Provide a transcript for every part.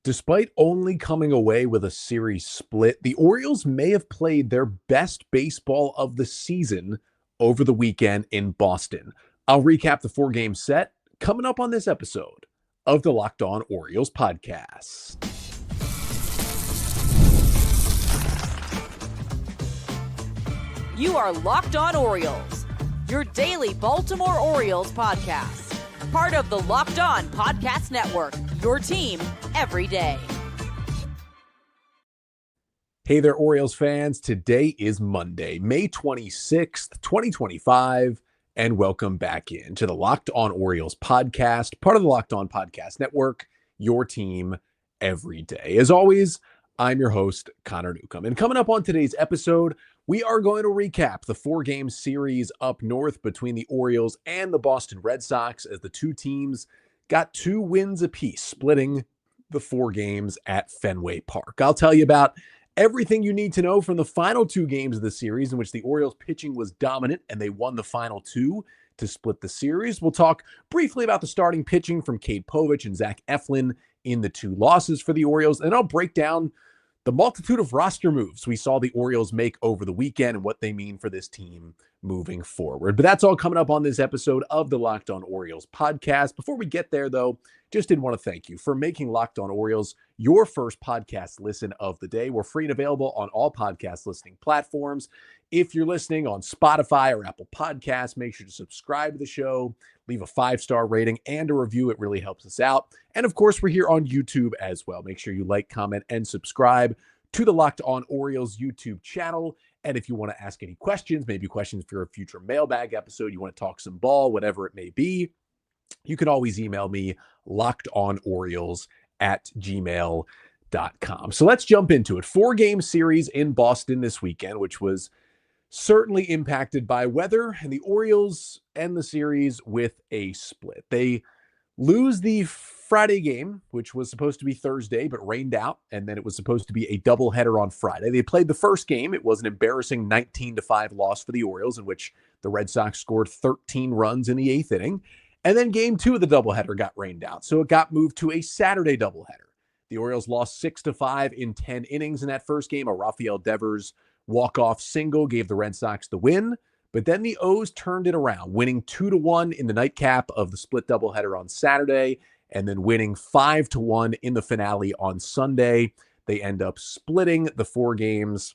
Despite only coming away with a series split, the Orioles may have played their best baseball of the season over the weekend in Boston. I'll recap the four-game set coming up on this episode of the Locked On Orioles podcast. You are Locked On Orioles, your daily Baltimore Orioles podcast. Part of the Locked On Podcast Network, your team every day. Hey there, Orioles fans. Today is Monday, May 26th, 2025, and welcome back into the Locked On Orioles podcast, part of the Locked On Podcast Network, your team every day. As always, I'm your host, Connor Newcomb. And coming up on today's episode, we are going to recap the four-game series up north between the Orioles and the Boston Red Sox as the two teams got 2 wins apiece, splitting the 4 games at Fenway Park. I'll tell you about everything you need to know from the final 2 games of the series in which the Orioles pitching was dominant and they won the final 2 to split the series. We'll talk briefly about the starting pitching from Cade Povich and Zach Eflin in the 2 losses for the Orioles, and I'll break down the multitude of roster moves we saw the Orioles make over the weekend and what they mean for this team moving forward. But that's all coming up on this episode of the Locked On Orioles podcast. Before we get there, though, just did want to thank you for making Locked On Orioles your first podcast listen of the day. We're free and available on all podcast listening platforms. If you're listening on Spotify or Apple Podcasts, make sure to subscribe to the show, leave a 5-star rating and a review. It really helps us out. And of course, we're here on YouTube as well. Make sure you like, comment, and subscribe to the Locked On Orioles YouTube channel. And if you want to ask any questions, maybe questions for a future mailbag episode, you want to talk some ball, whatever it may be, you can always email me, lockedonorioles@gmail.com. So let's jump into it. 4-game series in Boston this weekend, which was certainly impacted by weather, and the Orioles end the series with a split. They lose the Friday game, which was supposed to be Thursday, but rained out, and then it was supposed to be a doubleheader on Friday. They played the first game. It was an embarrassing 19-5 loss for the Orioles, in which the Red Sox scored 13 runs in the 8th inning. And then game 2 of the doubleheader got rained out, so it got moved to a Saturday doubleheader. The Orioles lost 6-5 in 10 innings in that first game. A Rafael Devers walk-off single gave the Red Sox the win, but then the O's turned it around, winning 2-1 in the nightcap of the split doubleheader on Saturday, and then winning 5-1 in the finale on Sunday. They end up splitting the 4 games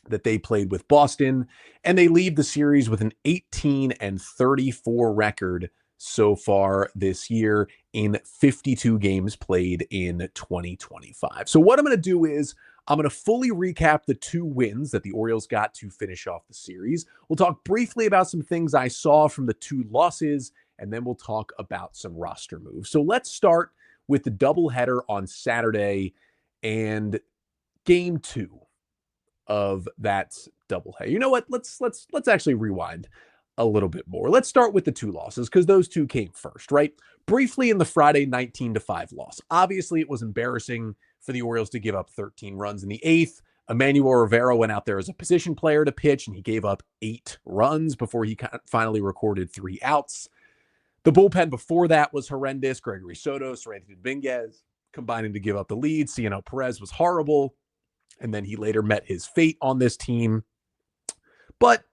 that they played with Boston, and they leave the series with an 18-34 record so far this year in 52 games played in 2025. So what I'm going to do is I'm going to fully recap the 2 wins that the Orioles got to finish off the series. We'll talk briefly about some things I saw from the 2 losses, and then we'll talk about some roster moves. So let's start with the doubleheader on Saturday and game 2 of that doubleheader. You know what? Let's actually rewind a little bit more. Let's start with the 2 losses because those 2 came first, right? Briefly in the Friday 19-5 loss. Obviously, it was embarrassing for the Orioles to give up 13 runs in the 8th. Emmanuel Rivera went out there as a position player to pitch, and he gave up 8 runs before he finally recorded 3 outs. The bullpen before that was horrendous. Gregory Soto, Seranthony Dominguez combining to give up the lead. Ciano Perez was horrible, and then he later met his fate on this team. But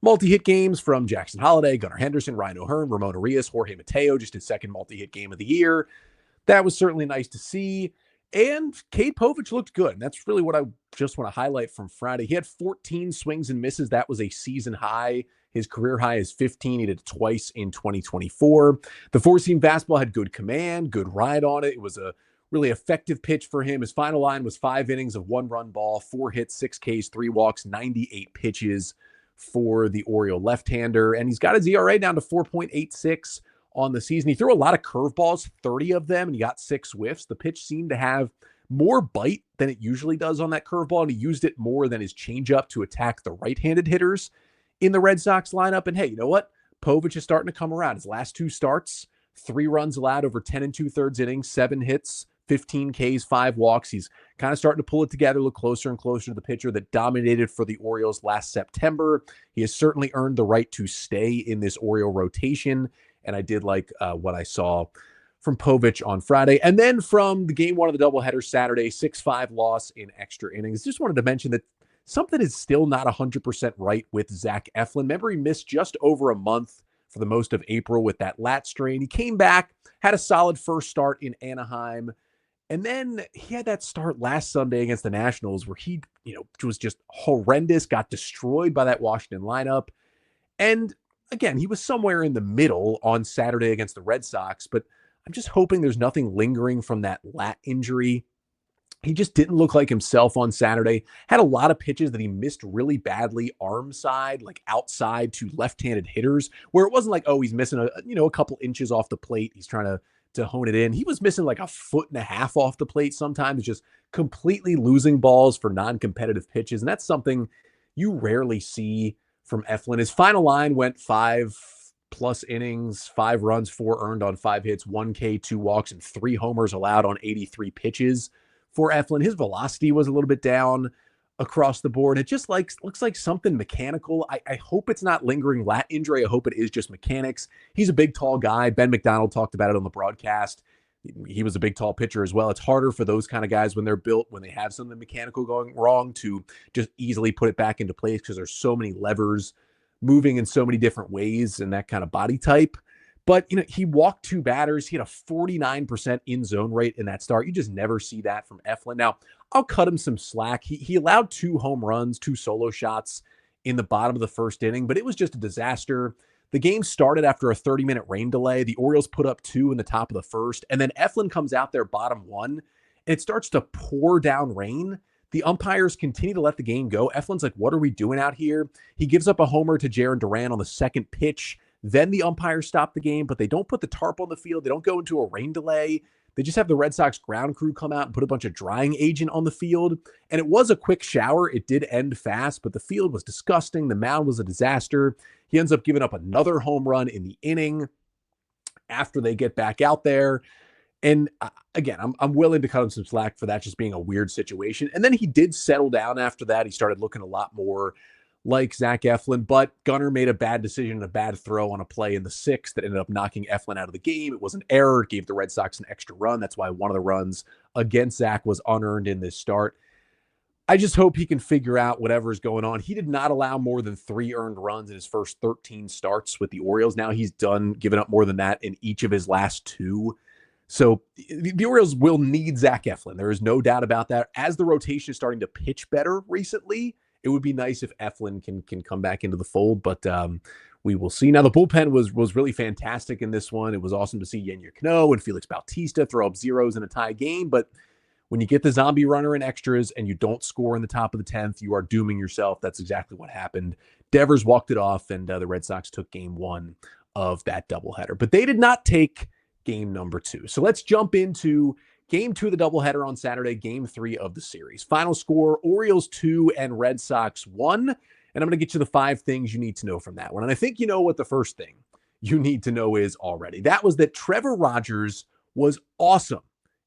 multi-hit games from Jackson Holliday, Gunnar Henderson, Ryan O'Hearn, Ramon Arias, Jorge Mateo, just his second multi-hit game of the year. That was certainly nice to see. And Cade Povich looked good. And that's really what I just want to highlight from Friday. He had 14 swings and misses. That was a season high. His career high is 15. He did it twice in 2024. The 4-seam fastball had good command, good ride on it. It was a really effective pitch for him. His final line was 5 innings of 1-run ball, 4 hits, 6 Ks, 3 walks, 98 pitches for the Oriole left-hander. And he's got his ERA down to 4.86 on the season. He threw a lot of curveballs, 30 of them, and he got 6 whiffs. The pitch seemed to have more bite than it usually does on that curveball, and he used it more than his changeup to attack the right-handed hitters in the Red Sox lineup. And hey, you know what? Povich is starting to come around. His last 2 starts, 3 runs allowed over 10 2/3 innings, 7 hits, 15 Ks, 5 walks. He's kind of starting to pull it together, look closer and closer to the pitcher that dominated for the Orioles last September. He has certainly earned the right to stay in this Oriole rotation, and I did like what I saw from Povich on Friday. And then from the game one of the doubleheader Saturday, 6-5 loss in extra innings. Just wanted to mention that something is still not 100% right with Zach Eflin. Remember, he missed just over a month for the most of April with that lat strain. He came back, had a solid first start in Anaheim, and then he had that start last Sunday against the Nationals where he, was just horrendous, got destroyed by that Washington lineup. And again, he was somewhere in the middle on Saturday against the Red Sox, but I'm just hoping there's nothing lingering from that lat injury. He just didn't look like himself on Saturday. Had a lot of pitches that he missed really badly, arm side, like outside to left-handed hitters, where it wasn't like, oh, he's missing a couple inches off the plate. He's trying to hone it in. He was missing like a 1.5 feet off the plate sometimes, just completely losing balls for non-competitive pitches. And that's something you rarely see from Eflin. His final line went 5+ innings, 5 runs, 4 earned on 5 hits, 1 K, 2 walks, and 3 homers allowed on 83 pitches. For Eflin, his velocity was a little bit down across the board. It just looks like something mechanical. I hope it's not lingering lat injury. I hope it is just mechanics. He's a big, tall guy. Ben McDonald talked about it on the broadcast. He was a big, tall pitcher as well. It's harder for those kind of guys when they're built, when they have something mechanical going wrong, to just easily put it back into place because there's so many levers moving in so many different ways in that kind of body type. But, he walked 2 batters. He had a 49% in-zone rate in that start. You just never see that from Eflin. Now, I'll cut him some slack. He allowed 2 home runs, 2 solo shots in the bottom of the first inning, but it was just a disaster. The game started after a 30-minute rain delay. The Orioles put up 2 in the top of the first, and then Eflin comes out there bottom 1, and it starts to pour down rain. The umpires continue to let the game go. Eflin's like, what are we doing out here? He gives up a homer to Jarren Duran on the second pitch. Then the umpires stop the game, but they don't put the tarp on the field. They don't go into a rain delay. They just have the Red Sox ground crew come out and put a bunch of drying agent on the field. And it was a quick shower. It did end fast, but the field was disgusting. The mound was a disaster. He ends up giving up another home run in the inning after they get back out there. And again, I'm willing to cut him some slack for that just being a weird situation. And then he did settle down after that. He started looking a lot more like Zach Eflin, but Gunnar made a bad decision and a bad throw on a play in the 6th that ended up knocking Eflin out of the game. It was an error. It gave the Red Sox an extra run. That's why one of the runs against Zach was unearned in this start. I just hope he can figure out whatever's going on. He did not allow more than 3 earned runs in his first 13 starts with the Orioles. Now he's done giving up more than that in each of his last 2. So the Orioles will need Zach Eflin. There is no doubt about that. As the rotation is starting to pitch better recently, it would be nice if Eflin can come back into the fold, but we will see. Now, the bullpen was really fantastic in this one. It was awesome to see Yennier Cano and Felix Bautista throw up zeros in a tie game, but when you get the zombie runner in extras and you don't score in the top of the 10th, you are dooming yourself. That's exactly what happened. Devers walked it off, and the Red Sox took game 1 of that doubleheader. But they did not take game number 2. So let's jump into game 2 of the doubleheader on Saturday, game 3 of the series. Final score, Orioles 2 and Red Sox 1. And I'm going to get you the 5 things you need to know from that one. And I think you know what the first thing you need to know is already. That was that Trevor Rogers was awesome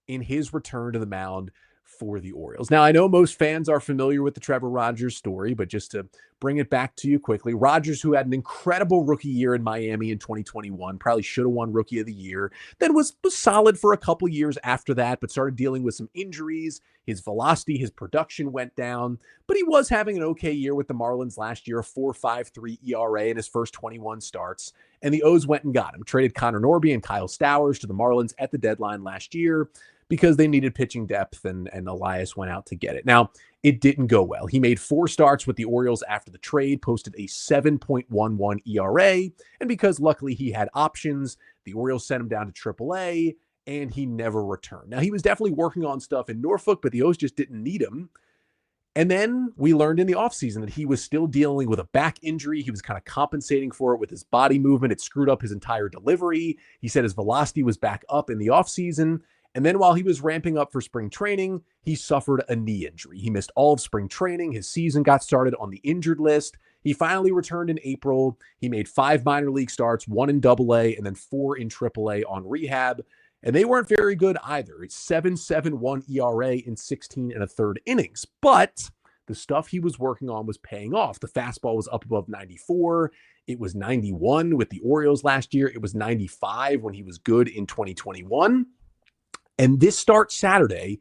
in his return to the mound for the Orioles. Now, I know most fans are familiar with the Trevor Rogers story, but just to bring it back to you quickly, Rogers, who had an incredible rookie year in Miami in 2021, probably should have won Rookie of the Year, then was solid for a couple years after that, but started dealing with some injuries. His velocity, his production went down, but he was having an okay year with the Marlins last year, a 4.53 ERA in his first 21 starts, and the O's went and got him, traded Connor Norby and Kyle Stowers to the Marlins at the deadline last year, because they needed pitching depth, and Elias went out to get it. Now, it didn't go well. He made 4 starts with the Orioles after the trade, posted a 7.11 ERA, and because luckily he had options, the Orioles sent him down to AAA, and he never returned. Now, he was definitely working on stuff in Norfolk, but the O's just didn't need him. And then we learned in the offseason that he was still dealing with a back injury. He was kind of compensating for it with his body movement. It screwed up his entire delivery. He said his velocity was back up in the offseason. And then while he was ramping up for spring training, he suffered a knee injury. He missed all of spring training. His season got started on the injured list. He finally returned in April. He made 5 minor league starts, 1 in AA, and then 4 in AAA on rehab. And they weren't very good either. It's 7.71 ERA in 16 1/3 innings. But the stuff he was working on was paying off. The fastball was up above 94. It was 91 with the Orioles last year. It was 95 when he was good in 2021. And this start Saturday,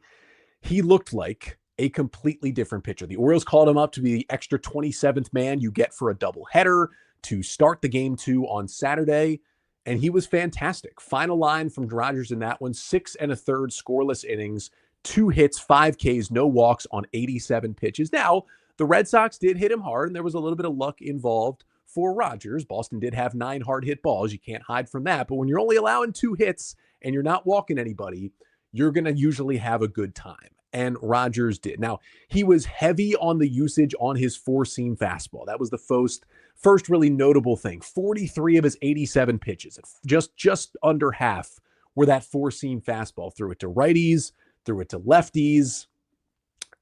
he looked like a completely different pitcher. The Orioles called him up to be the extra 27th man you get for a doubleheader to start the game 2 on Saturday. And he was fantastic. Final line from Rogers in that one, 6 1/3 scoreless innings, 2 hits, 5 Ks, no walks on 87 pitches. Now, the Red Sox did hit him hard, and there was a little bit of luck involved for Rogers. Boston did have 9 hard hit balls. You can't hide from that. But when you're only allowing 2 hits and you're not walking anybody, you're going to usually have a good time. And Rogers did. Now, he was heavy on the usage on his 4-seam fastball. That was the first really notable thing. 43 of his 87 pitches, just under half, were that 4-seam fastball. Threw it to righties, threw it to lefties.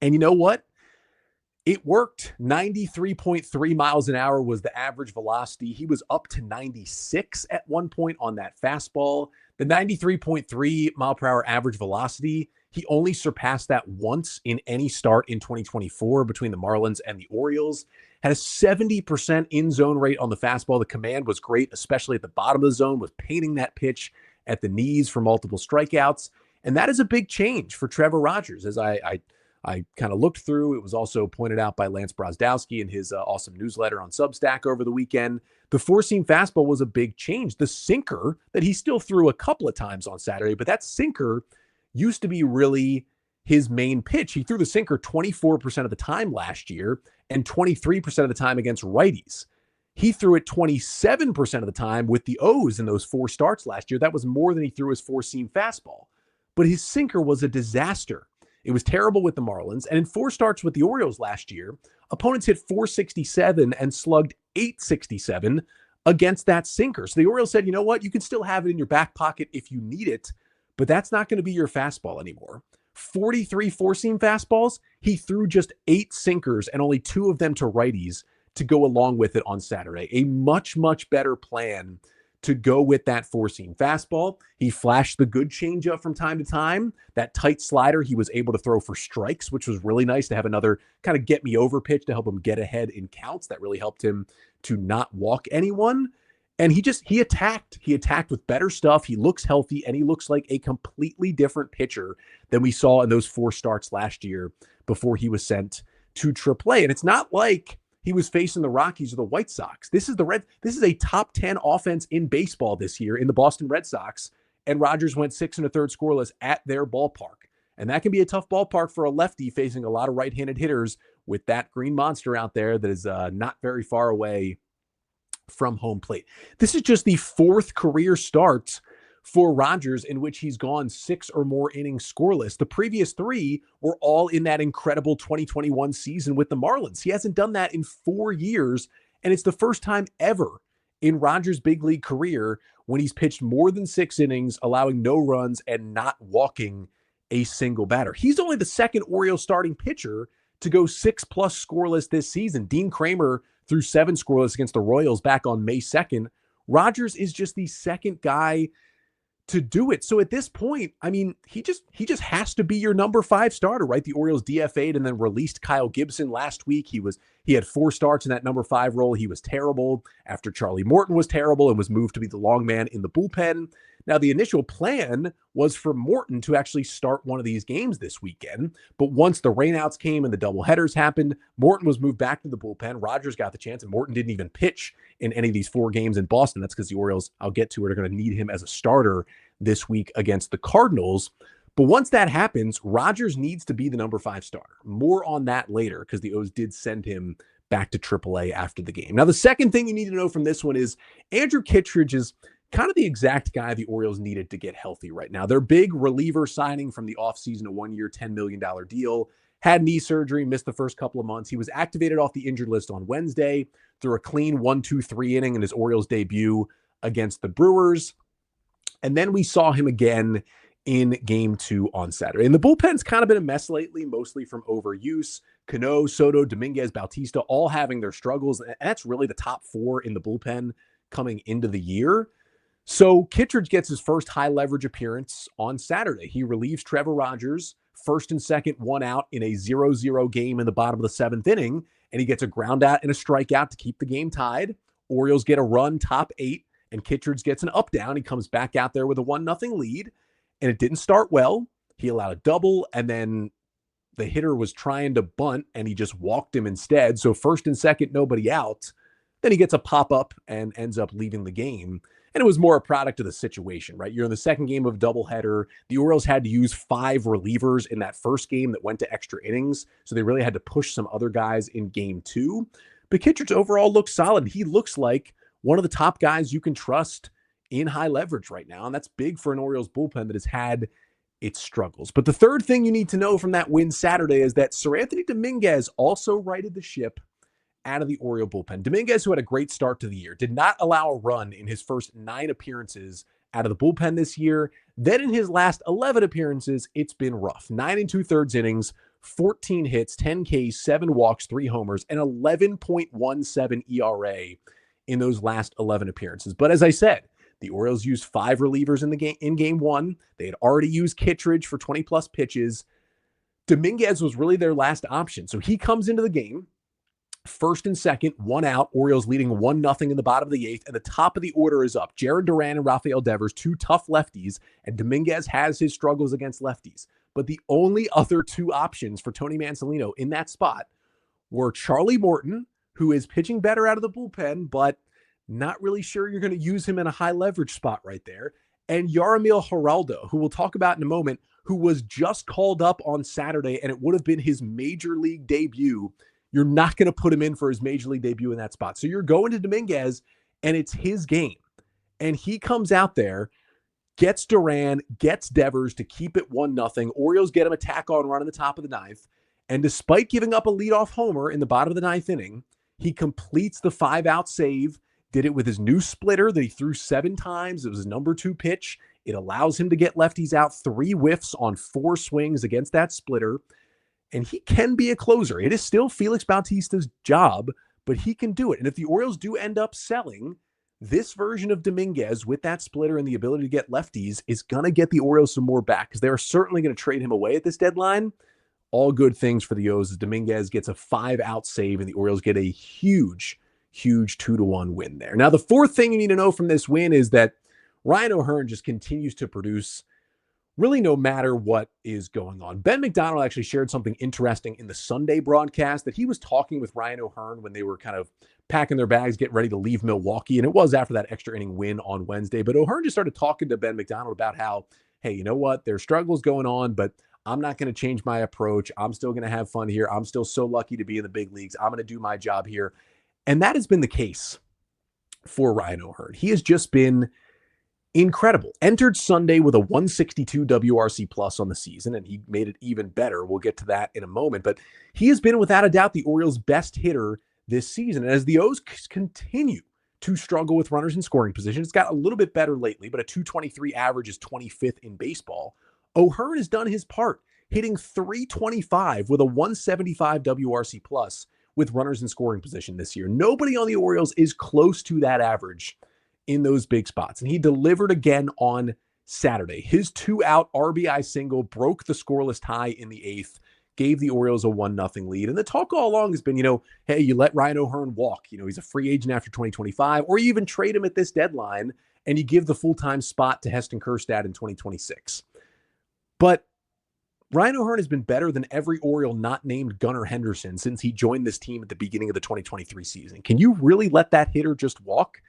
And you know what? It worked. 93.3 miles an hour was the average velocity. He was up to 96 at one point on that fastball. The 93.3 mile per hour average velocity, he only surpassed that once in any start in 2024 between the Marlins and the Orioles. Had a 70% in-zone rate on the fastball. The command was great, especially at the bottom of the zone, was painting that pitch at the knees for multiple strikeouts. And that is a big change for Trevor Rogers. As I kind of looked through, it was also pointed out by Lance Brozdowski in his awesome newsletter on Substack over the weekend. The 4-seam fastball was a big change. The sinker that he still threw a couple of times on Saturday, but that sinker used to be really his main pitch. He threw the sinker 24% of the time last year and 23% of the time against righties. He threw it 27% of the time with the O's in those 4 starts last year. That was more than he threw his 4-seam fastball. But his sinker was a disaster. It was terrible with the Marlins. And in 4 starts with the Orioles last year, opponents hit 467 and slugged 867 against that sinker. So the Orioles said, you know what? You can still have it in your back pocket if you need it, but that's not going to be your fastball anymore. 43 4-seam fastballs. He threw just 8 sinkers and only 2 of them to righties to go along with it on Saturday. A much, much better plan to go with that 4-seam fastball. He flashed the good changeup from time to time. That tight slider he was able to throw for strikes, which was really nice to have another kind of get me over pitch to help him get ahead in counts. That really helped him to not walk anyone. And he attacked. He attacked with better stuff. He looks healthy, and he looks like a completely different pitcher than we saw in those 4 starts last year before he was sent to AAA. And it's not like he was facing the Rockies or the White Sox. This is a top 10 offense in baseball this year in the Boston Red Sox, and Rogers went 6 1/3 scoreless at their ballpark. And that can be a tough ballpark for a lefty facing a lot of right-handed hitters with that green monster out there that is not very far away from home plate. This is just the 4th career start for Rogers in which he's gone 6 or more innings scoreless. The previous 3 were all in that incredible 2021 season with the Marlins. He hasn't done that in 4 years, and it's the first time ever in Rogers' big league career when he's pitched more than 6 innings, allowing no runs and not walking a single batter. He's only the 2nd Orioles starting pitcher to go 6+ scoreless this season. Dean Kramer threw 7 scoreless against the Royals back on May 2nd. Rogers is just the 2nd guy to do it. So at this point, I mean, he just has to be your number 5 starter, right? The Orioles DFA'd and then released Kyle Gibson last week. He had 4 starts in that number 5 role. He was terrible after Charlie Morton was terrible and was moved to be the long man in the bullpen. Now, the initial plan was for Morton to actually start one of these games this weekend. But once the rainouts came and the doubleheaders happened, Morton was moved back to the bullpen. Rogers got the chance, and Morton didn't even pitch in any of these 4 games in Boston. That's because the Orioles, I'll get to it, are going to need him as a starter this week against the Cardinals. But once that happens, Rogers needs to be the number 5 starter. More on that later, because the O's did send him back to AAA after the game. Now, the second thing you need to know from this one is Andrew Kittredge is kind of the exact guy the Orioles needed to get healthy right now. Their big reliever signing from the offseason, a 1-year, $10 million deal, had knee surgery, missed the first couple of months. He was activated off the injured list on Wednesday through a clean 1-2-3 inning in his Orioles debut against the Brewers. And then we saw him again in game 2 on Saturday. And the bullpen's kind of been a mess lately, mostly from overuse. Cano, Soto, Dominguez, Bautista, all having their struggles. And that's really the top 4 in the bullpen coming into the year. So Kittredge gets his first high leverage appearance on Saturday. He relieves Trevor Rogers first and second, one out in a 0-0 game in the bottom of the seventh inning, and he gets a ground out and a strikeout to keep the game tied. Orioles get a run, top 8, and Kittredge gets an up down. He comes back out there with a 1-0 lead, and it didn't start well. He allowed a double, and then the hitter was trying to bunt, and he just walked him instead. So first and second, nobody out. Then he gets a pop-up and ends up leaving the game. And it was more a product of the situation, right? You're in the second game of a doubleheader. The Orioles had to use 5 relievers in that first game that went to extra innings, so they really had to push some other guys in game 2. But Kittredge overall looks solid. He looks like one of the top guys you can trust in high leverage right now, and that's big for an Orioles bullpen that has had its struggles. But the third thing you need to know from that win Saturday is that Seranthony Dominguez also righted the ship out of the Oriole bullpen. Dominguez, who had a great start to the year, did not allow a run in his first 9 appearances out of the bullpen this year. Then in his last 11 appearances, it's been rough. 9 2/3 innings, 14 hits, 10 Ks, 7 walks, 3 homers, and 11.17 ERA in those last 11 appearances. But as I said, the Orioles used 5 relievers in game 1. They had already used Kittredge for 20-plus pitches. Dominguez was really their last option. So he comes into the game, first and second, 1 out. Orioles leading 1-0 in the bottom of the 8th, and the top of the order is up. Jared Duran and Rafael Devers, 2 tough lefties, and Dominguez has his struggles against lefties. But the only other 2 options for Tony Mansolino in that spot were Charlie Morton, who is pitching better out of the bullpen, but not really sure you're going to use him in a high leverage spot right there, and Yaramil Geraldo, who we'll talk about in a moment, who was just called up on Saturday, and it would have been his major league debut. You're not going to put him in for his major league debut in that spot. So you're going to Dominguez, and it's his game. And he comes out there, gets Duran, gets Devers to keep it 1-0. Orioles get him a tack-on run in the top of the 9th. And despite giving up a leadoff homer in the bottom of the 9th inning, he completes the 5-out save, did it with his new splitter that he threw 7 times. It was his number 2 pitch. It allows him to get lefties out 3 whiffs on 4 swings against that splitter. And he can be a closer. It is still Felix Bautista's job, but he can do it. And if the Orioles do end up selling, this version of Dominguez with that splitter and the ability to get lefties is going to get the Orioles some more back, because they're certainly going to trade him away at this deadline. All good things for the O's as Dominguez gets a 5-out save, and the Orioles get a huge 2-1 win there. Now, the fourth thing you need to know from this win is that Ryan O'Hearn just continues to produce really no matter what is going on. Ben McDonald actually shared something interesting in the Sunday broadcast, that he was talking with Ryan O'Hearn when they were kind of packing their bags, getting ready to leave Milwaukee. And it was after that extra inning win on Wednesday. But O'Hearn just started talking to Ben McDonald about how, hey, you know what? There's struggles going on, but I'm not going to change my approach. I'm still going to have fun here. I'm still so lucky to be in the big leagues. I'm going to do my job here. And that has been the case for Ryan O'Hearn. He has just been incredible. Entered Sunday with a 162 WRC plus on the season, and he made it even better. We'll get to that in a moment. But he has been, without a doubt, the Orioles' best hitter this season. And as the O's continue to struggle with runners in scoring position, it's got a little bit better lately, but a 223 average is 25th in baseball. O'Hearn has done his part, hitting .325 with a 175 WRC plus with runners in scoring position this year. Nobody on the Orioles is close to that average in those big spots. And he delivered again on Saturday. His 2-out RBI single broke the scoreless tie in the 8th, gave the Orioles a 1-0 lead. And the talk all along has been, hey, you let Ryan O'Hearn walk. He's a free agent after 2025, or you even trade him at this deadline and you give the full-time spot to Heston Kjerstad in 2026. But Ryan O'Hearn has been better than every Oriole not named Gunnar Henderson since he joined this team at the beginning of the 2023 season. Can you really let that hitter just walk?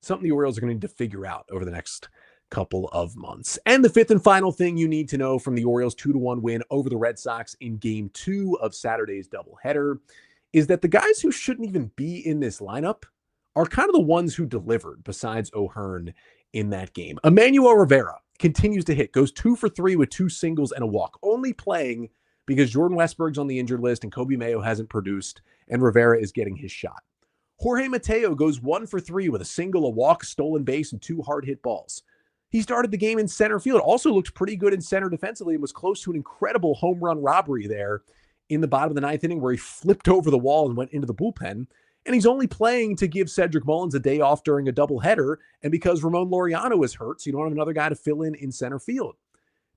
Something the Orioles are going to need to figure out over the next couple of months. And the fifth and final thing you need to know from the Orioles' 2-1 win over the Red Sox in Game 2 of Saturday's doubleheader is that the guys who shouldn't even be in this lineup are kind of the ones who delivered besides O'Hearn in that game. Emmanuel Rivera continues to hit, goes 2 for 3 with 2 singles and a walk, only playing because Jordan Westberg's on the injured list and Kobe Mayo hasn't produced, and Rivera is getting his shot. Jorge Mateo goes 1 for 3 with a single, a walk, stolen base, and 2 hard hit balls. He started the game in center field, also looked pretty good in center defensively, and was close to an incredible home run robbery there in the bottom of the 9th inning where he flipped over the wall and went into the bullpen. And he's only playing to give Cedric Mullins a day off during a doubleheader, and because Ramon Laureano is hurt, so you don't have another guy to fill in center field.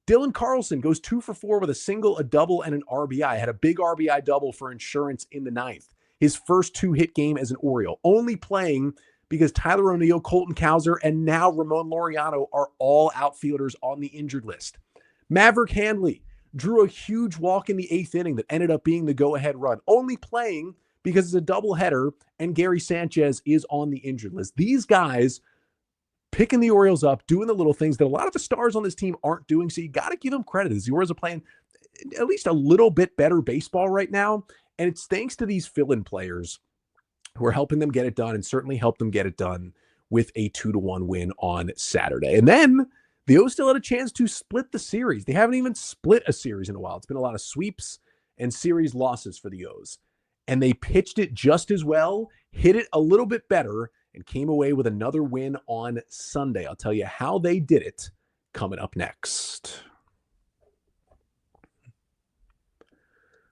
Dylan Carlson goes 2 for 4 with a single, a double, and an RBI. Had a big RBI double for insurance in the ninth. His first 2-hit game as an Oriole, only playing because Tyler O'Neill, Colton Cowser, and now Ramon Laureano are all outfielders on the injured list. Maverick Handley drew a huge walk in the 8th inning that ended up being the go-ahead run, only playing because it's a doubleheader and Gary Sanchez is on the injured list. These guys picking the Orioles up, doing the little things that a lot of the stars on this team aren't doing, so you got to give them credit. The Orioles are playing at least a little bit better baseball right now, and it's thanks to these fill-in players who are helping them get it done and certainly helped them get it done with a 2-1 win on Saturday. And then the O's still had a chance to split the series. They haven't even split a series in a while. It's been a lot of sweeps and series losses for the O's. And they pitched it just as well, hit it a little bit better, and came away with another win on Sunday. I'll tell you how they did it coming up next.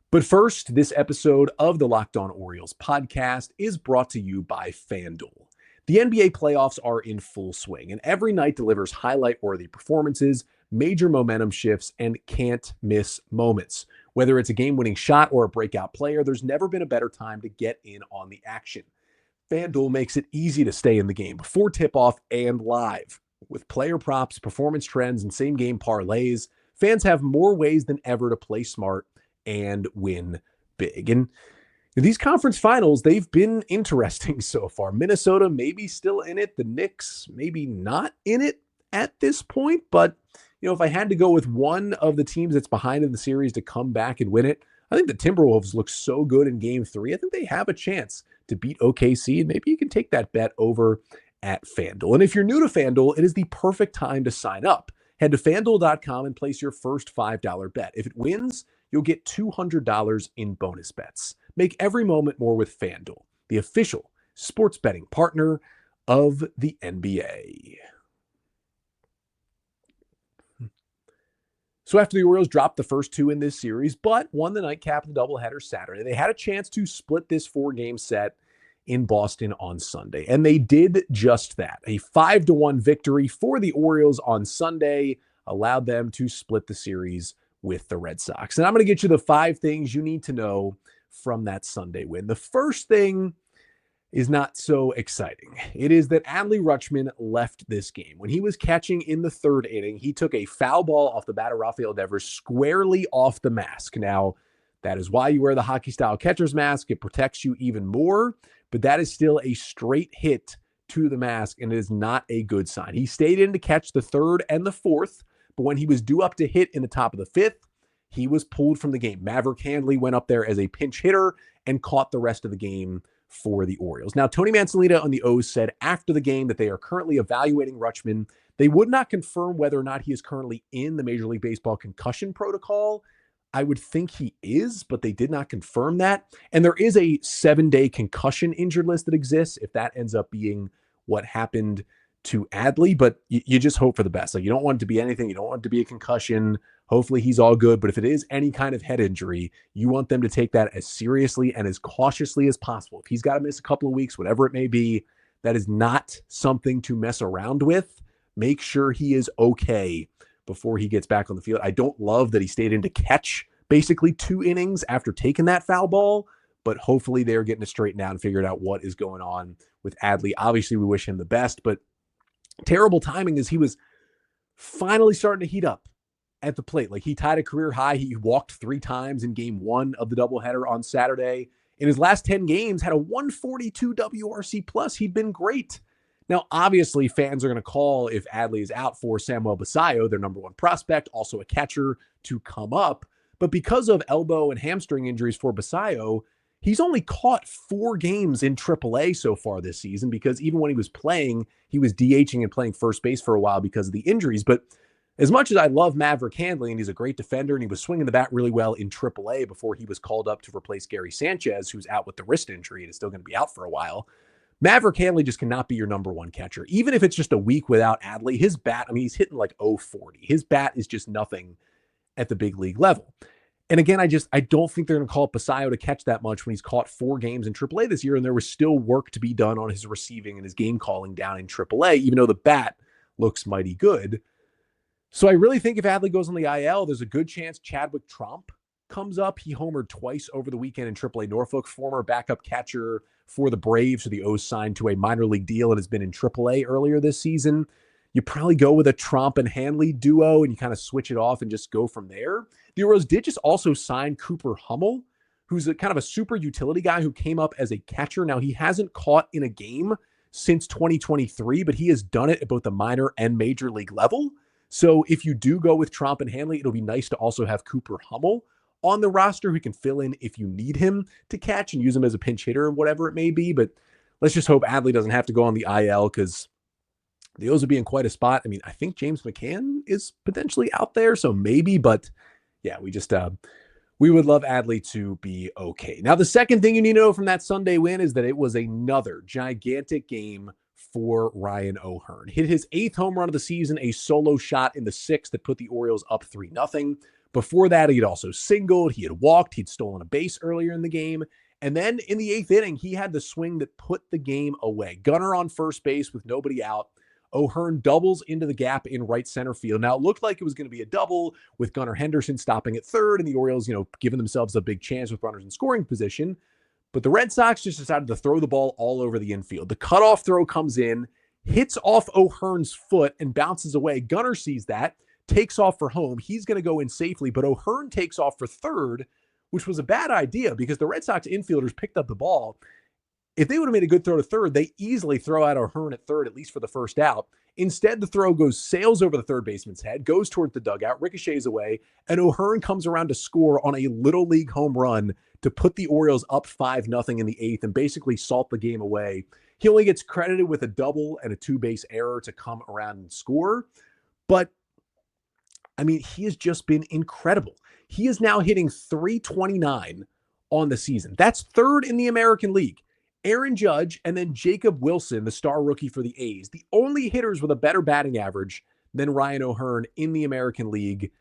But first, this episode of the Locked On Orioles podcast is brought to you by FanDuel. The NBA playoffs are in full swing, and every night delivers highlight-worthy performances, major momentum shifts, and can't-miss moments. Whether it's a game-winning shot or a breakout player, there's never been a better time to get in on the action. FanDuel makes it easy to stay in the game before tip-off and live. With player props, performance trends, and same-game parlays, fans have more ways than ever to play smart and win big. And these conference finals, they've been interesting so far. Minnesota maybe still in it. The Knicks maybe not in it at this point. But, if I had to go with one of the teams that's behind in the series to come back and win it, I think the Timberwolves look so good in Game 3. I think they have a chance to beat OKC, and maybe you can take that bet over at FanDuel. And if you're new to FanDuel, it is the perfect time to sign up. Head to FanDuel.com and place your first $5 bet. If it wins, you'll get $200 in bonus bets. Make every moment more with FanDuel, the official sports betting partner of the NBA. So after the Orioles dropped the first 2 in this series, but won the nightcap of the doubleheader Saturday, they had a chance to split this 4-game set in Boston on Sunday. And they did just that. A 5-1 victory for the Orioles on Sunday allowed them to split the series with the Red Sox. And I'm going to get you the 5 things you need to know from that Sunday win. The first thing is not so exciting. It is that Adley Rutschman left this game. When he was catching in the 3rd inning, he took a foul ball off the bat of Rafael Devers squarely off the mask. Now, that is why you wear the hockey-style catcher's mask. It protects you even more, but that is still a straight hit to the mask, and it is not a good sign. He stayed in to catch the 3rd and the 4th, but when he was due up to hit in the top of the 5th, he was pulled from the game. Maverick Handley went up there as a pinch hitter and caught the rest of the game for the Orioles. Now, Tony Mansolita on the O's said after the game that they are currently evaluating Rutschman. They would not confirm whether or not he is currently in the Major League Baseball concussion protocol. I would think he is, but they did not confirm that. And there is a 7-day concussion injured list that exists if that ends up being what happened to Adley, but you just hope for the best. Like, you don't want it to be anything. You don't want it to be a concussion. Hopefully he's all good. But if it is any kind of head injury, you want them to take that as seriously and as cautiously as possible. If he's got to miss a couple of weeks, whatever it may be, that is not something to mess around with. Make sure he is okay before he gets back on the field. I don't love that he stayed in to catch basically 2 innings after taking that foul ball, but hopefully they're getting it straightened out and figured out what is going on with Adley. Obviously, we wish him the best, but terrible timing as he was finally starting to heat up at the plate. Like, he tied a career high. He walked 3 times in Game 1 of the doubleheader on Saturday. In his last 10 games, had a 142 WRC plus. He'd been great. Now, obviously, fans are going to call if Adley is out for Samuel Basallo, their number 1 prospect, also a catcher, to come up. But because of elbow and hamstring injuries for Basallo, he's only caught 4 games in AAA so far this season, because even when he was playing, he was DHing and playing first base for a while because of the injuries. But as much as I love Maverick Handley, and he's a great defender, and he was swinging the bat really well in AAA before he was called up to replace Gary Sanchez, who's out with the wrist injury and is still going to be out for a while, Maverick Handley just cannot be your number 1 catcher. Even if it's just a week without Adley, his bat, I mean, he's hitting like 040. His bat is just nothing at the big league level. And again, I don't think they're going to call Basallo to catch that much when he's caught 4 games in AAA this year, and there was still work to be done on his receiving and his game calling down in AAA, even though the bat looks mighty good. So I really think if Adley goes on the IL, there's a good chance Chadwick Tromp comes up. He homered twice over the weekend in AAA Norfolk, former backup catcher for the Braves. So the O's signed to a minor league deal and has been in AAA earlier this season. You probably go with a Tromp and Hanley duo and you kind of switch it off and just go from there. The Orioles did just also sign Cooper Hummel, who's a kind of a super utility guy who came up as a catcher. Now, he hasn't caught in a game since 2023, but he has done it at both the minor and major league level. So if you do go with Tromp and Hanley, it'll be nice to also have Cooper Hummel on the roster who can fill in if you need him to catch and use him as a pinch hitter or whatever it may be. But let's just hope Adley doesn't have to go on the IL because the O's would be in quite a spot. I mean, I think James McCann is potentially out there, so maybe, but yeah, we would love Adley to be okay. Now, the second thing you need to know from that Sunday win is that it was another gigantic game for Ryan O'Hearn. Hit his 8th home run of the season, a solo shot in the 6th that put the Orioles up 3-0. Before that, he had also singled, he had walked, he'd stolen a base earlier in the game. And then in the 8th inning, he had the swing that put the game away. Gunner on first base with nobody out. O'Hearn doubles into the gap in right center field. Now, it looked like it was going to be a double with Gunnar Henderson stopping at third and the Orioles, giving themselves a big chance with runners in scoring position. But the Red Sox just decided to throw the ball all over the infield. The cutoff throw comes in, hits off O'Hearn's foot and bounces away. Gunnar sees that, takes off for home. He's going to go in safely, but O'Hearn takes off for third, which was a bad idea because the Red Sox infielders picked up the ball. If they would have made a good throw to third, they easily throw out O'Hearn at third, at least for the first out. Instead, the throw sails over the third baseman's head, goes towards the dugout, ricochets away, and O'Hearn comes around to score on a little league home run to put the Orioles up 5-0 in the 8th and basically salt the game away. He only gets credited with a double and a 2-base error to come around and score. But, I mean, he has just been incredible. He is now hitting .329 on the season. That's third in the American League. Aaron Judge and then Jacob Wilson, the star rookie for the A's, the only hitters with a better batting average than Ryan O'Hearn in the American League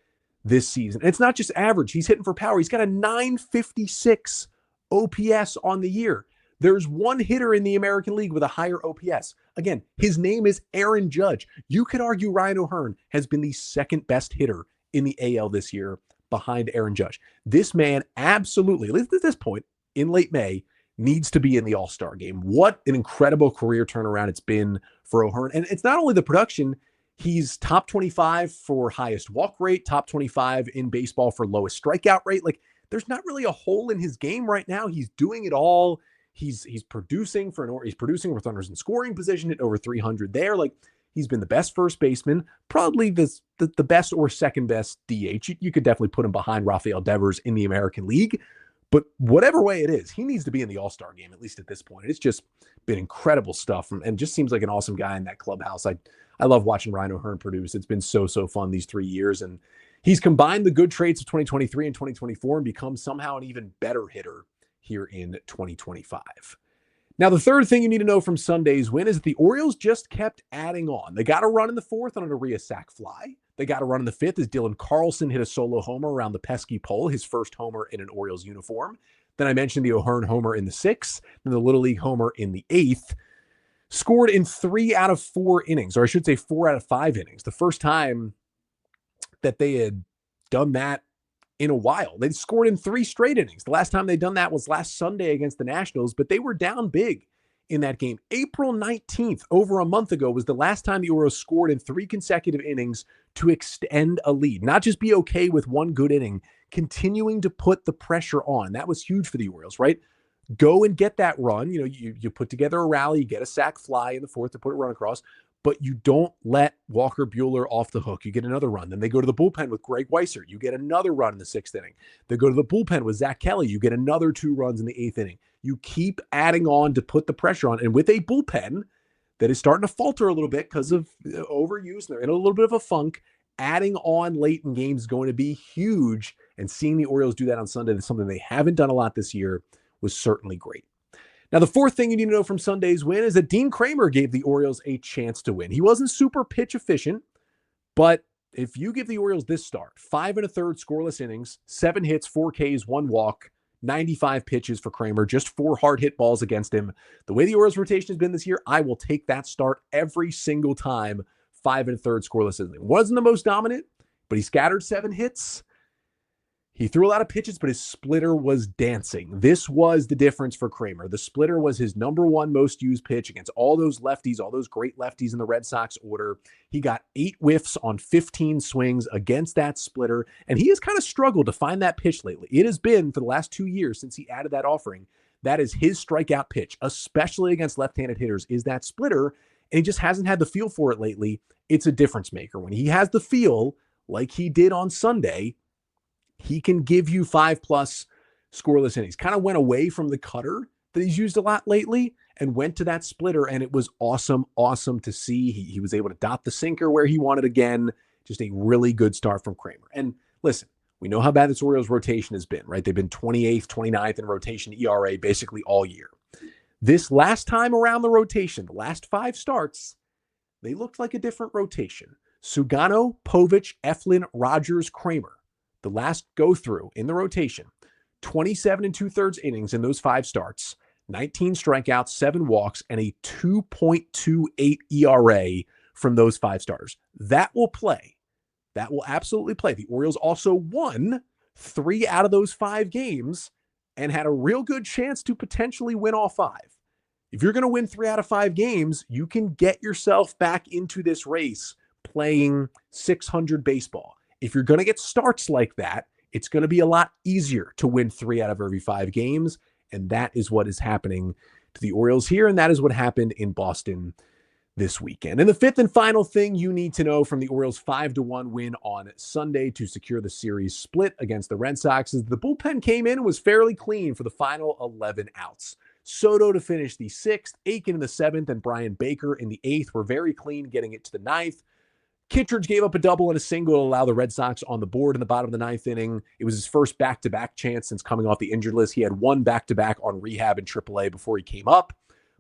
this season. And it's not just average. He's hitting for power. He's got a .956 OPS on the year. There's one hitter in the American League with a higher OPS. Again, his name is Aaron Judge. You could argue Ryan O'Hearn has been the second best hitter in the AL this year behind Aaron Judge. This man absolutely, at least at this point in late May, needs to be in the All-Star game. What an incredible career turnaround it's been for O'Hearn. And it's not only the production, he's top 25 for highest walk rate, top 25 in baseball for lowest strikeout rate. Like, there's not really a hole in his game right now. He's doing it all. He's producing he's producing with runners in scoring position at over 300 there. Like, he's been the best first baseman, probably the best or second best DH. You could definitely put him behind Rafael Devers in the American League. But whatever way it is, he needs to be in the All-Star game, at least at this point. It's just been incredible stuff and just seems like an awesome guy in that clubhouse. I love watching Ryan O'Hearn produce. It's been so fun these 3 years. And he's combined the good traits of 2023 and 2024 and become somehow an even better hitter here in 2025. Now, the third thing you need to know from Sunday's win is that the Orioles just kept adding on. They got a run in the 4th on an Urias sac fly. They got a run in the 5th as Dylan Carlson hit a solo homer around the pesky pole, his first homer in an Orioles uniform. Then I mentioned the O'Hearn homer in the 6th, then the Little League homer in the 8th. Scored in 3 out of 4 innings, or I should say 4 out of 5 innings. The first time that they had done that in a while. They'd scored in 3 straight innings. The last time they'd done that was last Sunday against the Nationals, but they were down big in that game. April 19th, over a month ago, was the last time the Orioles scored in 3 consecutive innings to extend a lead. Not just be okay with one good inning, continuing to put the pressure on. That was huge for the Orioles, right? Go and get that run. You put together a rally, you get a sac fly in the 4th to put a run across, but you don't let Walker Buehler off the hook. You get another run. Then they go to the bullpen with Greg Weissert. You get another run in the 6th inning. They go to the bullpen with Zach Kelly. You get another 2 runs in the 8th inning. You keep adding on to put the pressure on. And with a bullpen that is starting to falter a little bit because of overuse, and they're in a little bit of a funk, adding on late in games is going to be huge. And seeing the Orioles do that on Sunday, that's something they haven't done a lot this year, was certainly great. Now, the fourth thing you need to know from Sunday's win is that Dean Kramer gave the Orioles a chance to win. He wasn't super pitch efficient, but if you give the Orioles this start, 5 1/3 scoreless innings, 7 hits, 4 Ks, 1 walk, 95 pitches for Kramer, just 4 hard hit balls against him. The way the Orioles rotation has been this year, I will take that start every single time. 5 1/3 scoreless inning. Wasn't the most dominant, but he scattered 7 hits. He threw a lot of pitches, but his splitter was dancing. This was the difference for Kramer. The splitter was his number one most used pitch against all those lefties, all those great lefties in the Red Sox order. He got 8 whiffs on 15 swings against that splitter, and he has kind of struggled to find that pitch lately. It has been, for the last 2 years since he added that offering, that is his strikeout pitch, especially against left-handed hitters, is that splitter, and he just hasn't had the feel for it lately. It's a difference maker. When he has the feel, like he did on Sunday, he can give you 5+ scoreless innings. Kind of went away from the cutter that he's used a lot lately and went to that splitter, and it was awesome to see. He was able to dot the sinker where he wanted again. Just a really good start from Kramer. And listen, we know how bad this Orioles rotation has been, right? They've been 28th, 29th in rotation ERA basically all year. This last time around the rotation, the last 5 starts, they looked like a different rotation. Sugano, Povich, Eflin, Rogers, Kramer. The last go-through in the rotation, 27 2/3 innings in those 5 starts, 19 strikeouts, 7 walks, and a 2.28 ERA from those 5 starters. That will play. That will absolutely play. The Orioles also won 3 out of those 5 games and had a real good chance to potentially win all 5. If you're going to win 3 out of 5 games, you can get yourself back into this race playing 600 baseball. If you're going to get starts like that, it's going to be a lot easier to win 3 out of every 5 games, and that is what is happening to the Orioles here, and that is what happened in Boston this weekend. And the 5th and final thing you need to know from the Orioles' 5-1 win on Sunday to secure the series split against the Red Sox is the bullpen came in and was fairly clean for the final 11 outs. Soto to finish the 6th, Aiken in the 7th, and Brian Baker in the 8th were very clean, getting it to the 9th. Kittredge gave up a double and a single to allow the Red Sox on the board in the bottom of the 9th inning. It was his first back-to-back chance since coming off the injured list. He had 1 back-to-back on rehab in AAA before he came up,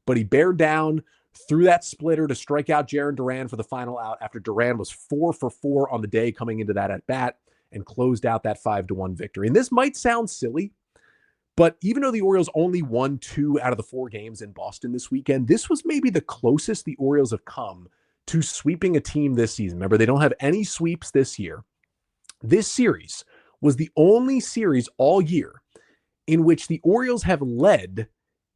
but he bared down, threw that splitter to strike out Jarren Duran for the final out after Duran was 4 for 4 on the day coming into that at-bat and closed out that 5-1 victory. And this might sound silly, but even though the Orioles only won 2 out of the 4 games in Boston this weekend, this was maybe the closest the Orioles have come to sweeping a team this season. Remember, they don't have any sweeps this year. This series was the only series all year in which the Orioles have led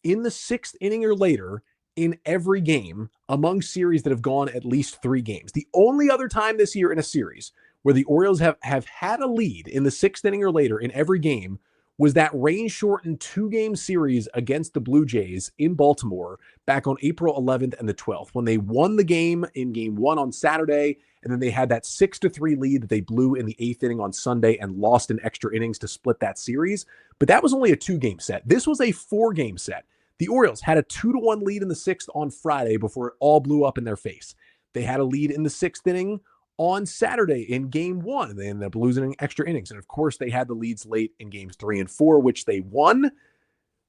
in the 6th inning or later in every game among series that have gone at least 3 games. The only other time this year in a series where the Orioles have had a lead in the 6th inning or later in every game was that rain-shortened 2-game series against the Blue Jays in Baltimore back on April 11th and the 12th, when they won the game in Game 1 on Saturday, and then they had that 6-3 lead that they blew in the 8th inning on Sunday and lost in extra innings to split that series. But that was only a 2-game set. This was a 4-game set. The Orioles had a 2-1 lead in the 6th on Friday before it all blew up in their face. They had a lead in the 6th inning on Saturday in Game 1. They ended up losing extra innings. And of course, they had the leads late in Games 3 and 4, which they won.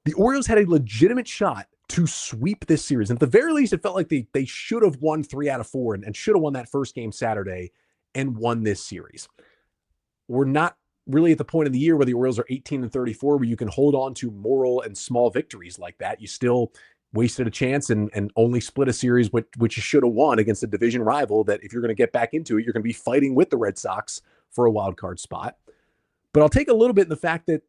The Orioles had a legitimate shot to sweep this series. And at the very least, it felt like they should have won 3 out of 4 and should have won that first game Saturday and won this series. We're not really at the point of the year where the Orioles are 18-34, where you can hold on to moral and small victories like that. You still wasted a chance and only split a series which you should have won against a division rival that if you're going to get back into it, you're going to be fighting with the Red Sox for a wild card spot. But I'll take a little bit in the fact that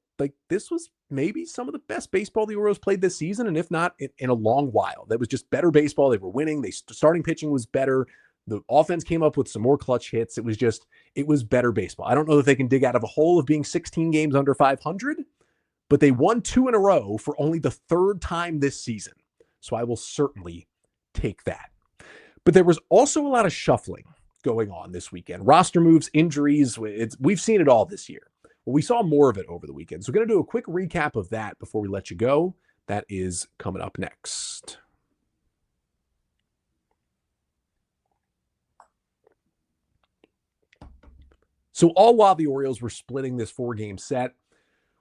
this was maybe some of the best baseball the Orioles played this season, and if not in a long while. That was just better baseball. They were winning. Starting pitching was better. The offense came up with some more clutch hits. It was better baseball. I don't know that they can dig out of a hole of being 16 games under 500, but they won 2 in a row for only the 3rd time this season. So I will certainly take that. But there was also a lot of shuffling going on this weekend. Roster moves, injuries. We've seen it all this year. Well, we saw more of it over the weekend. So we're going to do a quick recap of that before we let you go. That is coming up next. So all while the Orioles were splitting this 4-game set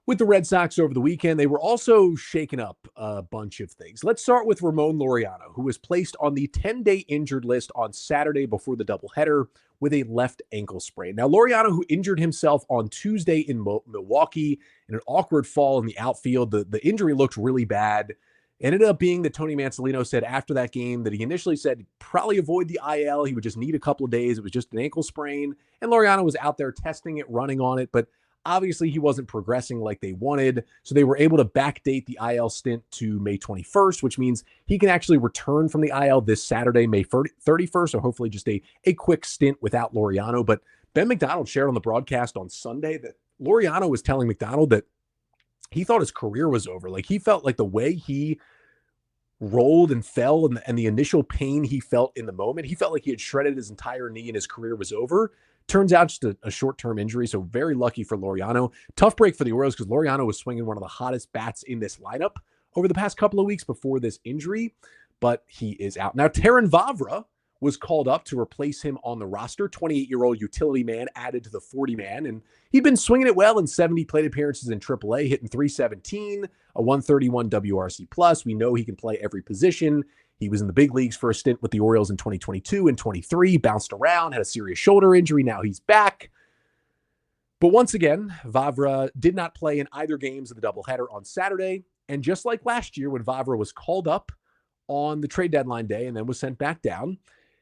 with the Red Sox over the weekend, they were also shaking up a bunch of things. Let's start with Ramon Laureano, who was placed on the 10-day injured list on Saturday before the doubleheader with a left ankle sprain. Now, Laureano, who injured himself on Tuesday in Milwaukee in an awkward fall in the outfield, the injury looked really bad. Ended up being that Tony Mansolino said after that game that he initially said he'd probably avoid the IL. He would just need a couple of days. It was just an ankle sprain. And Laureano was out there testing it, running on it. But obviously he wasn't progressing like they wanted. So they were able to backdate the IL stint to May 21st, which means he can actually return from the IL this Saturday, May 31st. So hopefully just a quick stint without Laureano. But Ben McDonald shared on the broadcast on Sunday that Laureano was telling McDonald that he thought his career was over. Like he felt like the way he rolled and fell and the initial pain he felt in the moment, he felt like he had shredded his entire knee and his career was over. Turns out just a short-term injury, so very lucky for Laureano. Tough break for the Orioles because Laureano was swinging one of the hottest bats in this lineup over the past couple of weeks before this injury, but he is out. Now, Terrin Vavra was called up to replace him on the roster, 28-year-old utility man added to the 40-man, and he'd been swinging it well in 70 plate appearances in AAA, hitting .317, a 131 WRC+. We know he can play every position. He was in the big leagues for a stint with the Orioles in 2022 and 23, bounced around, had a serious shoulder injury. Now he's back. But once again, Vavra did not play in either games of the doubleheader on Saturday. And just like last year when Vavra was called up on the trade deadline day and then was sent back down,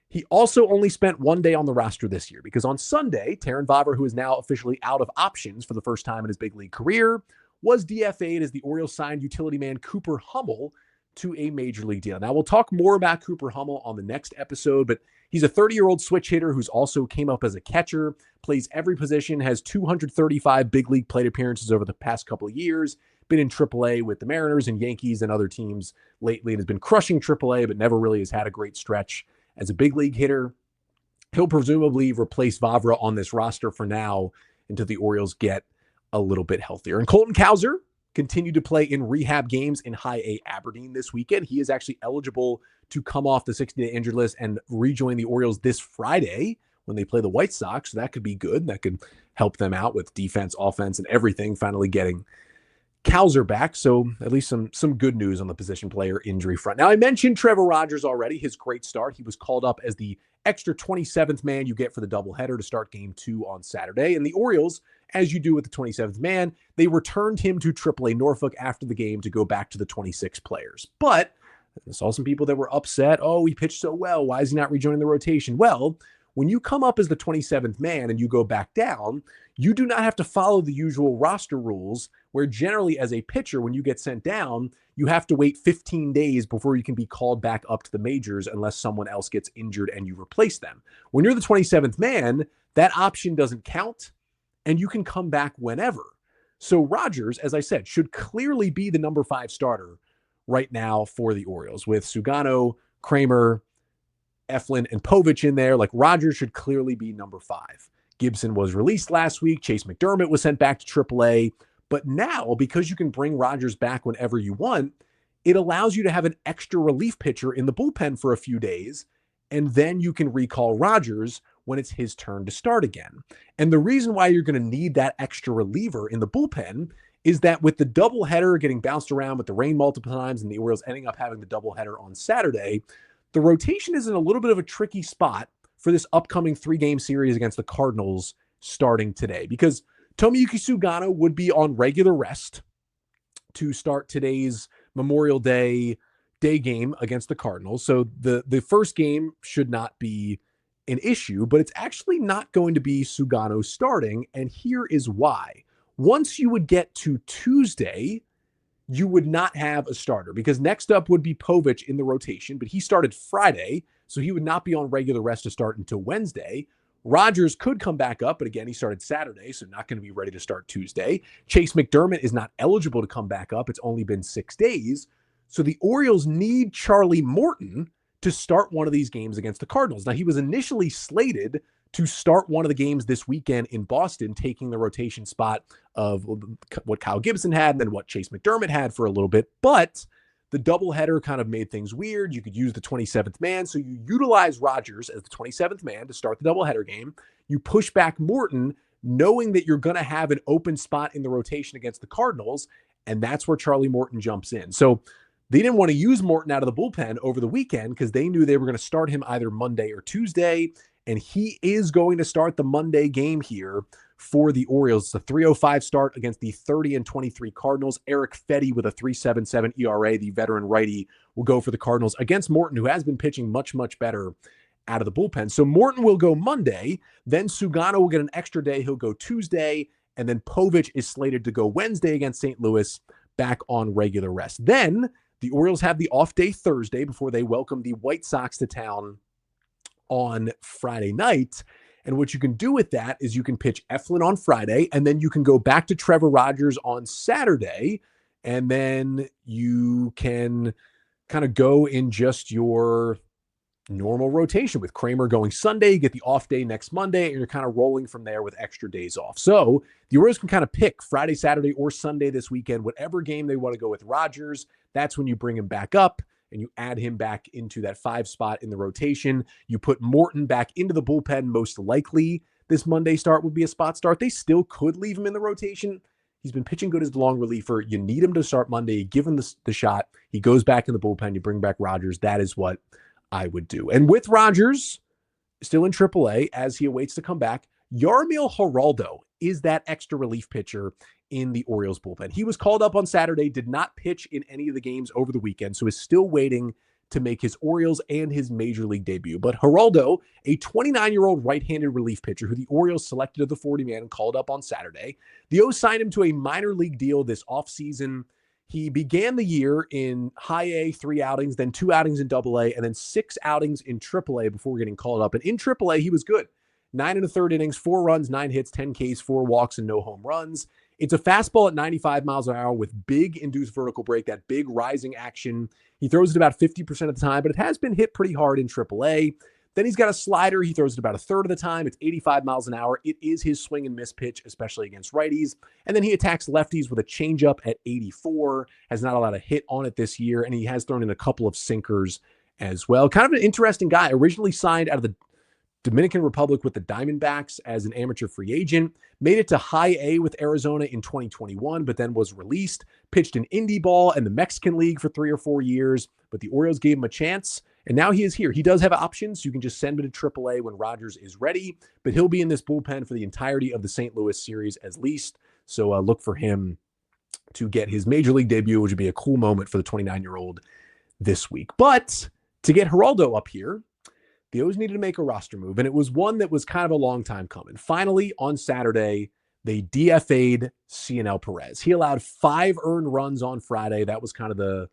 he also only spent one day on the roster this year because on Sunday, Terrin Vavra, who is now officially out of options for the first time in his big league career, was DFA'd as the Orioles signed utility man Cooper Hummel to a major league deal. Now, we'll talk more about Cooper Hummel on the next episode, but he's a 30-year-old switch hitter who's also came up as a catcher, plays every position, has 235 big league plate appearances over the past couple of years, been in AAA with the Mariners and Yankees and other teams lately, and has been crushing AAA, but never really has had a great stretch as a big league hitter. He'll presumably replace Vavra on this roster for now until the Orioles get a little bit healthier. And Colton Cowser continued to play in rehab games in High A Aberdeen this weekend. He is actually eligible to come off the 60-day injured list and rejoin the Orioles this Friday when they play the White Sox. So that could be good. That could help them out with defense, offense, and everything, finally getting Cowser back. So at least some good news on the position player injury front. Now, I mentioned Trevor Rogers already, his great start. He was called up as the extra 27th man you get for the doubleheader to start game 2 on Saturday. And the Orioles, as you do with the 27th man, they returned him to AAA Norfolk after the game to go back to the 26 players. But I saw some people that were upset. Oh, he pitched so well. Why is he not rejoining the rotation? Well, when you come up as the 27th man and you go back down, you do not have to follow the usual roster rules where generally as a pitcher, when you get sent down, you have to wait 15 days before you can be called back up to the majors unless someone else gets injured and you replace them. When you're the 27th man, that option doesn't count and you can come back whenever. So Rogers, as I said, should clearly be the number 5 starter right now for the Orioles with Sugano, Kramer, Eflin, and Povich in there. Like Rogers should clearly be number 5. Gibson was released last week. Chase McDermott was sent back to AAA. But now, because you can bring Rogers back whenever you want, it allows you to have an extra relief pitcher in the bullpen for a few days, and then you can recall Rogers when it's his turn to start again. And the reason why you're going to need that extra reliever in the bullpen is that with the doubleheader getting bounced around with the rain multiple times and the Orioles ending up having the doubleheader on Saturday, the rotation is in a little bit of a tricky spot for this upcoming 3-game series against the Cardinals starting today, because Tomoyuki Sugano would be on regular rest to start today's Memorial Day game against the Cardinals. So the first game should not be an issue, but it's actually not going to be Sugano starting, and here is why. Once you would get to Tuesday, you would not have a starter because next up would be Povich in the rotation, but he started Friday, so he would not be on regular rest to start until Wednesday. Rogers could come back up, but again, he started Saturday, so not going to be ready to start Tuesday. Chase McDermott is not eligible to come back up. It's only been 6 days. So the Orioles need Charlie Morton to start one of these games against the Cardinals. Now, he was initially slated to start one of the games this weekend in Boston, taking the rotation spot of what Kyle Gibson had and then what Chase McDermott had for a little bit. But the doubleheader kind of made things weird. You could use the 27th man. So you utilize Rogers as the 27th man to start the doubleheader game. You push back Morton, knowing that you're going to have an open spot in the rotation against the Cardinals. And that's where Charlie Morton jumps in. So they didn't want to use Morton out of the bullpen over the weekend because they knew they were going to start him either Monday or Tuesday. And he is going to start the Monday game here for the Orioles. It's a 3.05 start against the 30-23 Cardinals. Eric Fedde with a 3.77 ERA, the veteran righty, will go for the Cardinals against Morton, who has been pitching much, much better out of the bullpen. So Morton will go Monday, then Sugano will get an extra day. He'll go Tuesday, and then Povich is slated to go Wednesday against St. Louis, back on regular rest. Then the Orioles have the off day Thursday before they welcome the White Sox to town on Friday night. And what you can do with that is you can pitch Eflin on Friday, and then you can go back to Trevor Rogers on Saturday, and then you can kind of go in just your normal rotation with Kramer going Sunday. You get the off day next Monday, and you're kind of rolling from there with extra days off. So the Orioles can kind of pick Friday, Saturday, or Sunday this weekend, whatever game they want to go with Rogers. That's when you bring him back up and you add him back into that 5 spot in the rotation. You put Morton back into the bullpen. Most likely this Monday start would be a spot start. They still could leave him in the rotation. He's been pitching good as the long reliever. You need him to start Monday. You give him the shot. He goes back in the bullpen. You bring back Rogers. That is what I would do. And with Rogers still in AAA as he awaits to come back, Yarmil Geraldo is that extra relief pitcher in the Orioles bullpen. He was called up on Saturday, did not pitch in any of the games over the weekend, so is still waiting to make his Orioles and his major league debut. But Geraldo, a 29-year-old right-handed relief pitcher who the Orioles selected as the 40-man and called up on Saturday. The O's signed him to a minor league deal this offseason. He began the year in high A, 3 outings, then 2 outings in double A, and then 6 outings in triple A before getting called up. And in triple A, he was good. 9 1/3 innings, 4 runs, 9 hits, 10 Ks, 4 walks, and no home runs. It's a fastball at 95 miles an hour with big induced vertical break, that big rising action. He throws it about 50% of the time, but it has been hit pretty hard in AAA. Then he's got a slider. He throws it about 1/3 of the time. It's 85 miles an hour. It is his swing and miss pitch, especially against righties. And then he attacks lefties with a changeup at 84. Has not allowed a hit on it this year, and he has thrown in a couple of sinkers as well. Kind of an interesting guy. Originally signed out of the Dominican Republic with the Diamondbacks as an amateur free agent, made it to high A with Arizona in 2021, but then was released, pitched in indie ball and the Mexican League for 3 or 4 years, but the Orioles gave him a chance, and now he is here. He does have options. You can just send him to AAA when Rogers is ready, but he'll be in this bullpen for the entirety of the St. Louis series at least, so look for him to get his major league debut, which would be a cool moment for the 29-year-old this week. But to get Geraldo up here, the O's needed to make a roster move, and it was one that was kind of a long time coming. Finally, on Saturday, they DFA'd Cionel Perez. He allowed 5 earned runs on Friday. That was kind of the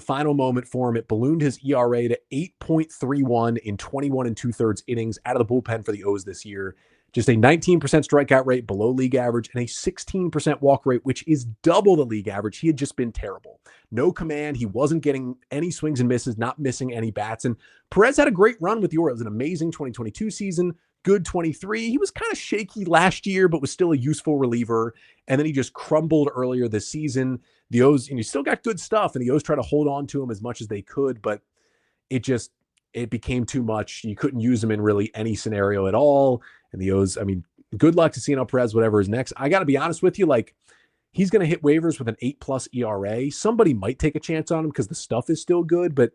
final moment for him. It ballooned his ERA to 8.31 in 21 2/3 innings out of the bullpen for the O's this year. Just a 19% strikeout rate, below league average, and a 16% walk rate, which is double the league average. He had just been terrible. No command. He wasn't getting any swings and misses, not missing any bats. And Perez had a great run with the Orioles, an amazing 2022 season, good 23. He was kind of shaky last year, but was still a useful reliever. And then he just crumbled earlier this season. The O's, and he still got good stuff, and the O's try to hold on to him as much as they could, but it became too much. You couldn't use him in really any scenario at all. And the O's, I mean, good luck to Cionel Perez, whatever is next. I got to be honest with you, like, he's going to hit waivers with an 8+ ERA. Somebody might take a chance on him because the stuff is still good, but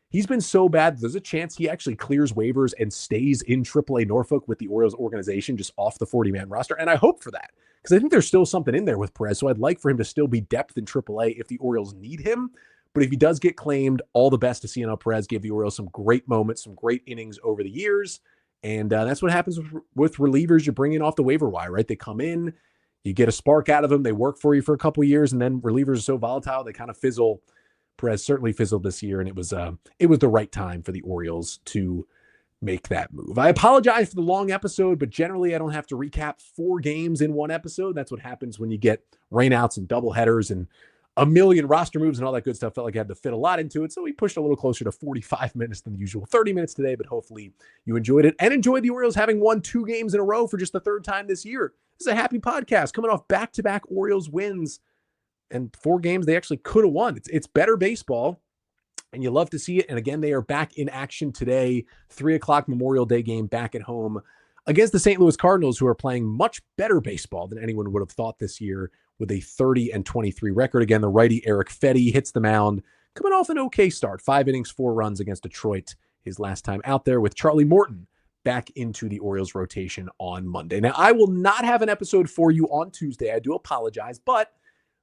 he's been so bad, there's a chance he actually clears waivers and stays in AAA Norfolk with the Orioles organization, just off the 40-man roster. And I hope for that, because I think there's still something in there with Perez. So I'd like for him to still be depth in AAA if the Orioles need him. But if he does get claimed, all the best to Cionel Perez. Gave the Orioles some great moments, some great innings over the years. And that's what happens with relievers you bring in off the waiver wire, right? They come in, you get a spark out of them, they work for you for a couple of years, and then relievers are so volatile, they kind of fizzle. Perez certainly fizzled this year, and it was the right time for the Orioles to make that move. I apologize for the long episode, but generally I don't have to recap 4 games in one episode. That's what happens when you get rainouts and doubleheaders and a million roster moves and all that good stuff. Felt like I had to fit a lot into it. So we pushed a little closer to 45 minutes than the usual 30 minutes today, but hopefully you enjoyed it and enjoyed the Orioles having won 2 games in a row for just the 3rd time this year. This is a happy podcast coming off back-to-back Orioles wins and 4 games they actually could have won. It's better baseball, and you love to see it. And again, they are back in action today, 3:00 Memorial Day game back at home against the St. Louis Cardinals, who are playing much better baseball than anyone would have thought this year, with a 30-23 record. Again, the righty Eric Fedde hits the mound, coming off an okay start. 5 innings, 4 runs against Detroit his last time out there, with Charlie Morton back into the Orioles rotation on Monday. Now, I will not have an episode for you on Tuesday. I do apologize, but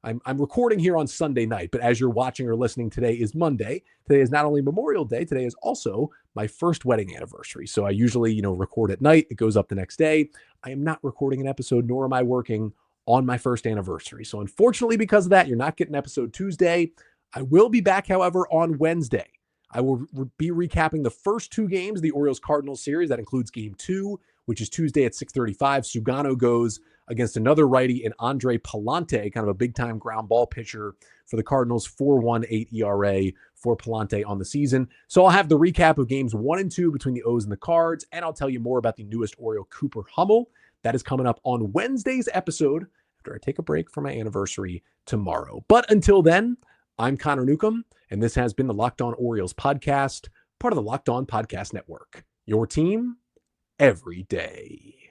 I'm recording here on Sunday night. But as you're watching or listening, today is Monday. Today is not only Memorial Day, today is also my first wedding anniversary. So I usually, record at night. It goes up the next day. I am not recording an episode, nor am I working on my first anniversary. So unfortunately, because of that, you're not getting episode Tuesday. I will be back, however, on Wednesday. I will be recapping the first two games of the Orioles-Cardinals series. That includes Game 2, which is Tuesday at 6:35. Sugano goes against another righty in Andre Palante, kind of a big-time ground ball pitcher for the Cardinals, 4.18 ERA for Palante on the season. So I'll have the recap of Games 1 and 2 between the O's and the Cards, and I'll tell you more about the newest Oriole, Cooper Hummel. That is coming up on Wednesday's episode after I take a break for my anniversary tomorrow. But until then, I'm Connor Newcomb, and this has been the Locked On Orioles podcast, part of the Locked On Podcast Network. Your team every day.